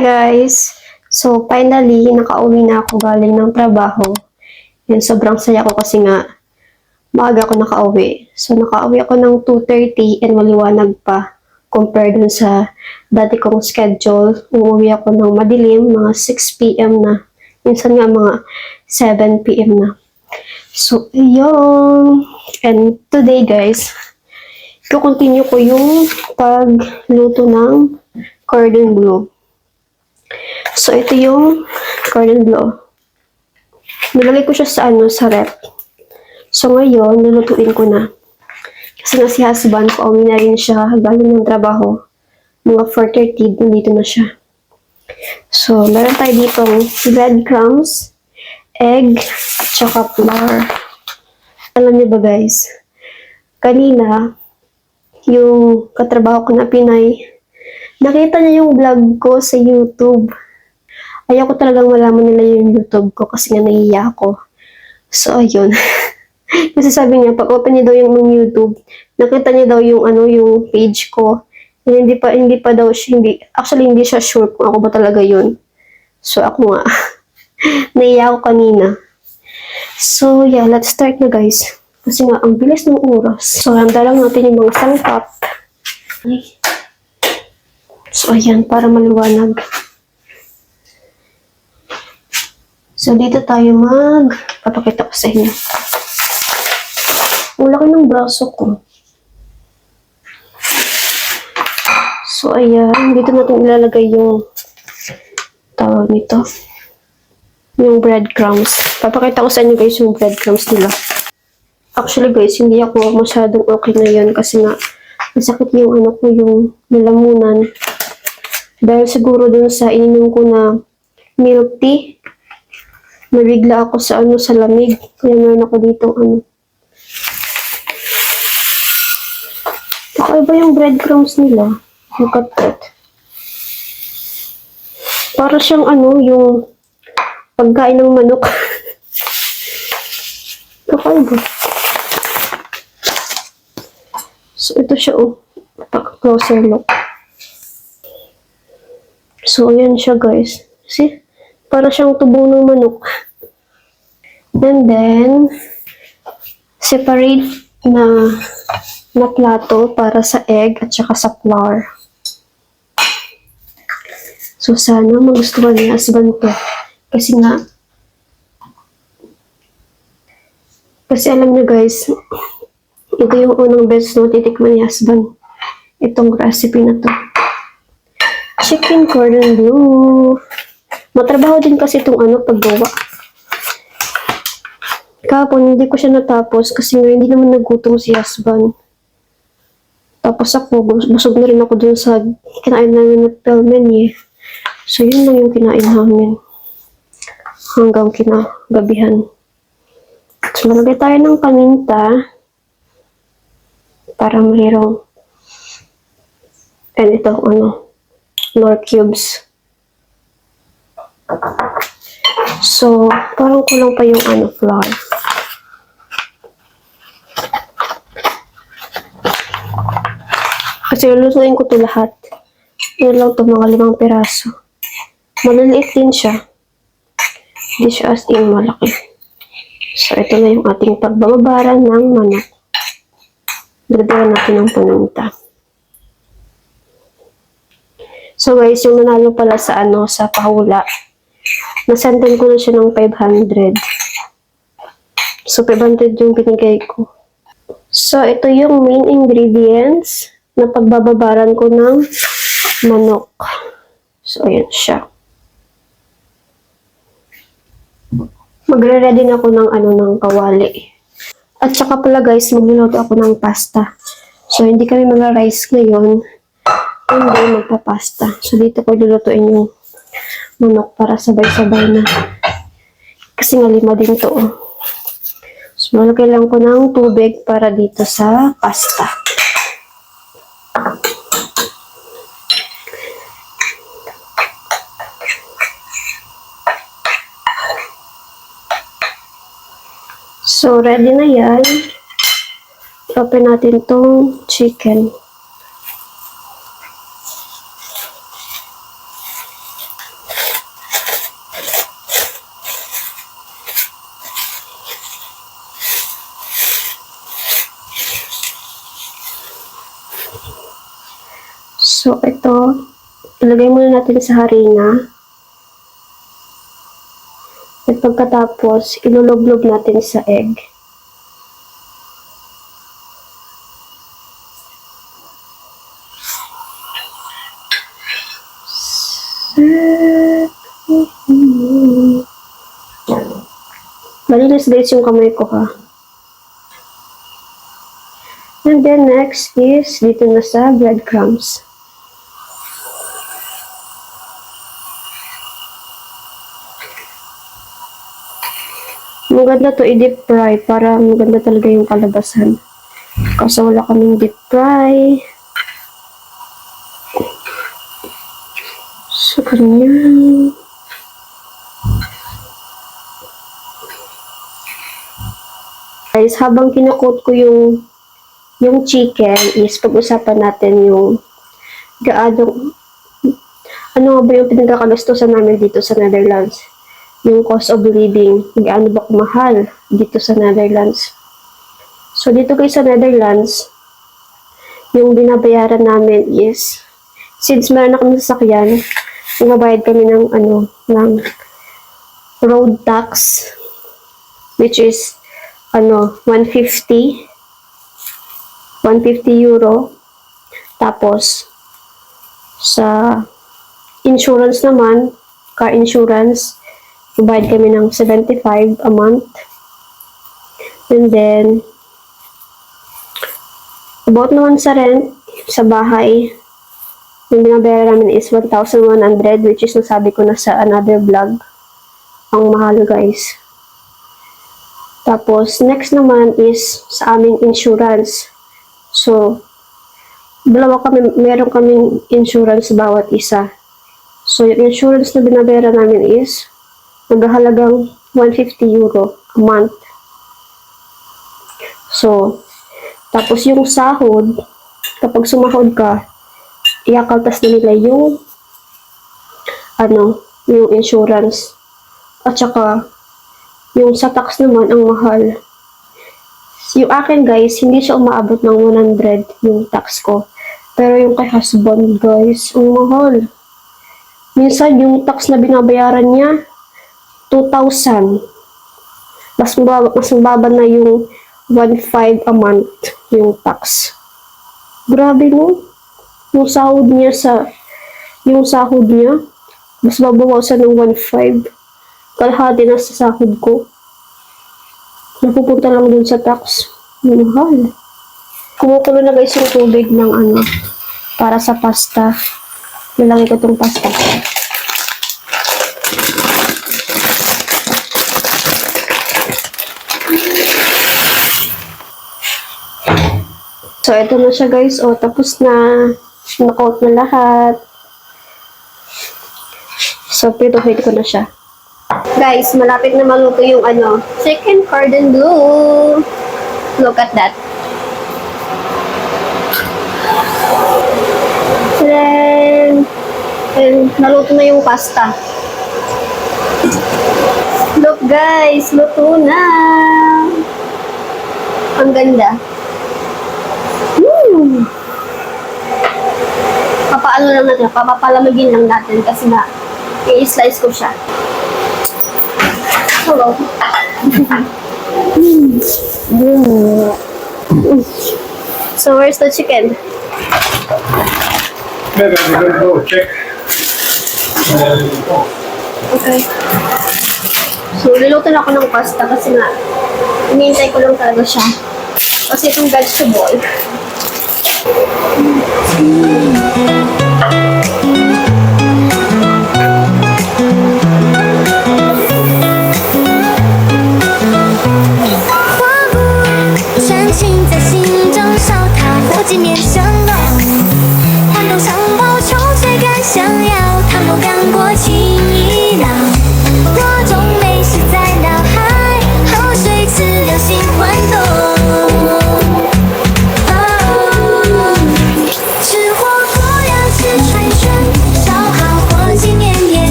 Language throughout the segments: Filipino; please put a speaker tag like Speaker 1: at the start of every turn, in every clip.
Speaker 1: Hi guys! So finally, nakauwi na ako galing ng trabaho. Yan, sobrang saya ko kasi nga maaga ako nakauwi. So nakauwi ako ng 2:30 and maliwanag pa compared dun sa dati kong schedule. Umuwi ako ng madilim, mga 6 p.m. na. Minsan nga mga 7 p.m. na. So, yun. And today guys, continue ko yung pagluto ng cordon bleu. So, ito yung cordon bleu. Nilagay ko siya sa rep. So, ngayon, lulutuin ko na. Kasi nga si husband, pauwi na rin siya, galing ng trabaho. Mga 4:30, nandito na siya. So, meron tayo ditong breadcrumbs, egg, at saka flour. Alam niyo ba guys, kanina, yung katrabaho ko na Pinay, nakita niya yung vlog ko sa YouTube. Ayoko talagang malaman nila yung YouTube ko kasi nga nahihiya ako. So, ayun. Kasi sabi niya, pag open niya daw yung YouTube, nakita niya daw yung yung page ko. And hindi pa daw siya, hindi siya sure kung ako ba talaga yun. So, ako nga. Nahihiya ako kanina. So, yeah, let's start na guys. Kasi nga, ang bilis ng oras. So, handa lang natin yung mga sangkap. Okay. So, ayan, para maliwanag. So, dito tayo papakita ko sa inyo. Ang laki ng braso ko. So, ayan, dito natin ilalagay yung tawag nito. Yung breadcrumbs. Papakita ko sa inyo guys yung breadcrumbs nila. Actually guys, hindi ako masyadong okay na yun kasi nga masakit yung yung lalamunan. Dahil siguro dun sa ininom ko na milk tea, nabigla ako sa sa lamig. Kaya meron ako dito Kakaiba yung breadcrumbs nila. Look at that. Para siyang yung pagkain ng manok. Kakaiba. So, ito siya closer look. So, ayan siya guys. See? Para siyang tubo ng manok. And then, separate na plato para sa egg at saka sa flour. So, sana magustuhan ni husband ko. Kasi alam niyo guys, ito yung unang beses na titikman ni husband. Itong recipe na to. Chicken cordon bleu. Matrabaho din kasi itong paggawa. Kahapon, hindi ko siya natapos kasi nga hindi naman nagutom si husband. Tapos ako, busog na rin ako dun sa kinain namin na pelmeni. So, yun lang yung kinain namin. Hanggang kinagabihan. So, malagay tayo ng paminta. Para mayroong and ito, nor cubes. So, parang kulang pa yung flour. Kasi lulutuin ko ito lahat. Yan lang ito, mga 5 piraso. Maliliit din siya. Hindi siya as in malaki. So, ito na yung ating pagbababaran ng manok. Dagdagan natin ng paminta. So guys, yung nanalo pala sa sa pahula, nasendan ko na siya ng 500. So 500 yung binigay ko. So ito yung main ingredients na pagbababaran ko ng manok. So ayan siya. Magre-ready na ako ng ng kawali. At saka pala guys, magluluto ako ng pasta. So hindi kami mag-rice ngayon. Hindi magpa-pasta. So dito ko lulutuin yung manok para sabay-sabay na. Kasi nga 5 din to. So malagay lang ko ng tubig para dito sa pasta. So ready na yan. Open natin tong chicken. So, ito, ilagay muna natin sa harina. At pagkatapos, ilulublob natin sa egg. Malinis guys yung kamay ko ha. And then next is dito na sa breadcrumbs. Maganda to i-deep fry para maganda talaga yung kalabasan. Kasi wala kaming deep fry. So, ganyan. Guys, habang kinukot ko yung chicken is pag-usapan natin yung ano ba yung pinagkakalustusan namin dito sa Netherlands. Yung cost of living, gaano ba kumahal dito sa Netherlands. So, dito guys sa Netherlands, yung binabayaran namin is, since meron na kami sasakyan, nababayad kami ng road tax, which is, 150 euro. Tapos, sa insurance naman, car insurance, bayad kami ng 75 a month. And then, about naman sa rent, sa bahay, yung binabayaran namin is 1,100, which is nasabi ko na sa another vlog. Ang mahal guys. Tapos, next naman is sa aming insurance. So, meron kaming insurance bawat isa. So, yung insurance na binabayaran namin is naghahalagang 150 euro a month. So, tapos yung sahod, kapag sumahod ka, iakaltas na nila yung yung insurance. At saka, yung sa tax naman, ang mahal. Yung akin guys, hindi siya umaabot ng 100 yung tax ko. Pero yung kay husband guys, ang mahal. Minsan yung tax na binabayaran niya, 2,000. Mas mababa na yung 1,500 a month yung tax. Grabe mo. Yung sahod niya mas babawasan ng 1,500. Kalahati na sa sahod ko. Napupunta lang dun sa tax. Mahal. Kumukulo na guys yung tubig ng para sa pasta. Nilagay ko itong pasta. So, ito na siya guys. O, tapos na. Nakaut na lahat. So, pituhid ko na siya. Guys, malapit na maluto yung chicken cordon bleu. Look at that. And naluto na yung pasta. Look guys, luto na. Ang ganda. Papalamigin lang natin kasi i-slice ko siya. Hello. So, where's the chicken?
Speaker 2: Maybe we're gonna go check.
Speaker 1: Okay. So, luluto na ako ng pasta kasi hinihintay ko lang talaga siya. Kasi itong vegetable.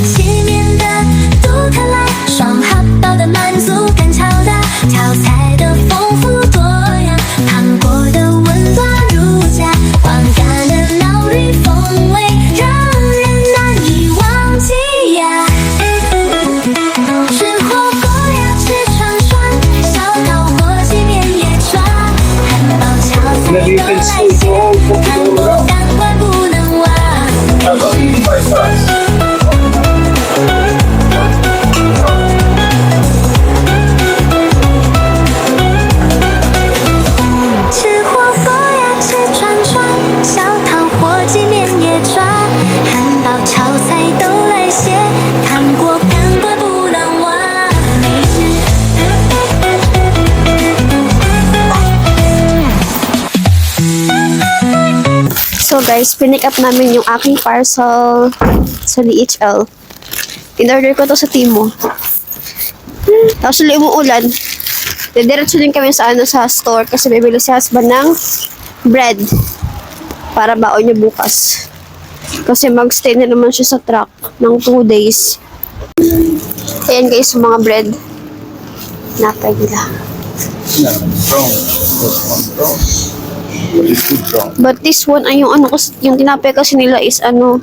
Speaker 2: 界面的杜克来，双好饱的满足感超大，炒菜的丰富多样，糖果的温暖如家，光感的脑里风味让人难以忘记呀。吃火锅呀，吃串串，小桃火鸡面也抓，汉堡炒菜都来些，韩国感官不能忘。吃火锅呀，吃串串，小桃火鸡面也抓，汉堡炒菜都来些，韩国感官不能忘。
Speaker 1: So guys, pinick up namin yung aking parcel sa DHL. In-order ko to sa Timo. Tapos ulit umuulan. Didiretso din kami sa sa store kasi bibili si husband ng bread para baon niya bukas. Kasi magstay na naman siya sa truck ng 2 days. Ayan guys, yung mga bread. Napay nila.
Speaker 3: Yeah, brown. This one brown. What is good brown?
Speaker 1: But this one ay yung ano, yung tinapay kasi nila is ano,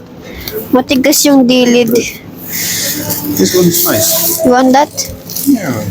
Speaker 1: matigas yung dilid.
Speaker 3: This one is nice.
Speaker 1: You want that?
Speaker 3: Yeah.